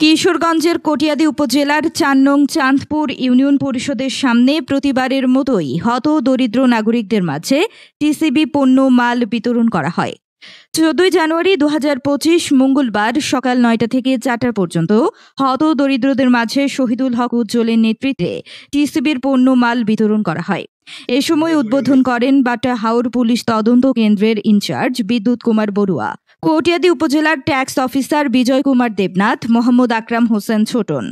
কিশোরগঞ্জের কটিয়াদী উপজেলার ৪ নং চাঁদপুর ইউনিয়ন পরিষদের সামনে প্রতিবারের মতোই হতদরিদ্র নাগরিকদের মাঝে টিসিবি পণ্য মাল বিতরণ করা হয়। ১৪ জানুয়ারি ২০২৫ মঙ্গলবার সকাল ৯টা থেকে ৪টা পর্যন্ত হতদরিদ্রদের মাঝে শহীদুল হক উজ্জ্বলের নেতৃত্বে টিসিবির পণ্য মাল বিতরণ করা হয়। এ সময় উদ্বোধন করেন বাটা হাওর পুলিশ তদন্ত কেন্দ্রের ইনচার্জ বিদ্যুৎ কুমার বড়ুয়া, কটিয়াদী উপজেলার ট্যাক্স অফিসার বিজয় কুমার দেবনাথ, মোহাম্মদ আকরাম হোসেন ছোটন,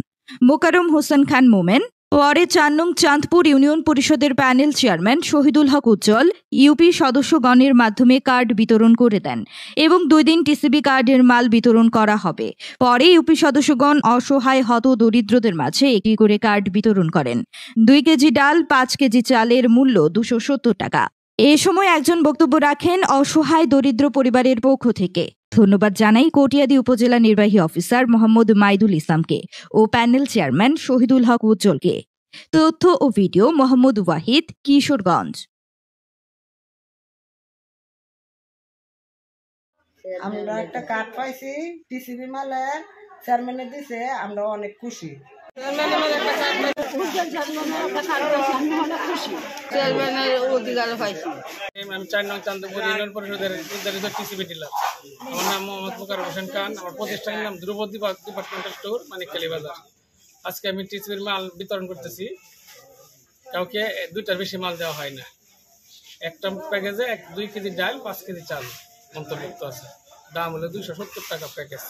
মোকাররম হোসেন খান মোমেন। পরে ৪ নং চাঁদপুর ইউনিয়ন পরিষদের প্যানেল চেয়ারম্যান শহীদুল হক উজ্জ্বল ইউপি সদস্যগণের মাধ্যমে কার্ড বিতরণ করে দেন এবং 2 দিন টিসিবি কার্ডের মাল বিতরণ করা হবে। পরে ইউপি সদস্যগণ অসহায় হতদরিদ্রদের মাঝে একটি করে কার্ড বিতরণ করেন। 2 কেজি ডাল, 5 কেজি চালের মূল্য 270 টাকা। এ সময় একজন বক্তব্য রাখেন অসহায় দরিদ্র পরিবারের পক্ষ থেকে। ধন্যবাদ জানাই কটিয়াদী উপজেলা নির্বাহী অফিসার মোহাম্মদ মাইদুল ইসলামকে ও প্যানেল চেয়ারম্যান শহীদুল হক উজ্জ্বলকে। তথ্য ও ভিডিও মোহাম্মদ ওয়াহিদ, কিশোরগঞ্জ। আমরা একটা কার্ড পাইছি টিসিবি মালে চেয়ারম্যানে দিছে, আমরা অনেক খুশি। আমি ৪ নং চাঁদপুর ইউনিয়ন পরিষদের নির্ধারিত টিসিবি ডিলার। আমার নাম মোহাম্মদ মোকাররম হোসেন খান। আমার প্রতিষ্ঠানের নাম ধ্রুপদী ডিপার্টমেন্টাল স্টোর, মানে কালীবাজার। আজকে আমি টিসিবির মাল বিতরণ করতেছি। কাউকে 2টার বেশি মাল দেওয়া হয় না। একটা প্যাকেজে 2 কেজি ডাল, 5 কেজি চাল অন্তর্ভুক্ত আছে। দাম হলো 270 টাকা প্যাকেজ।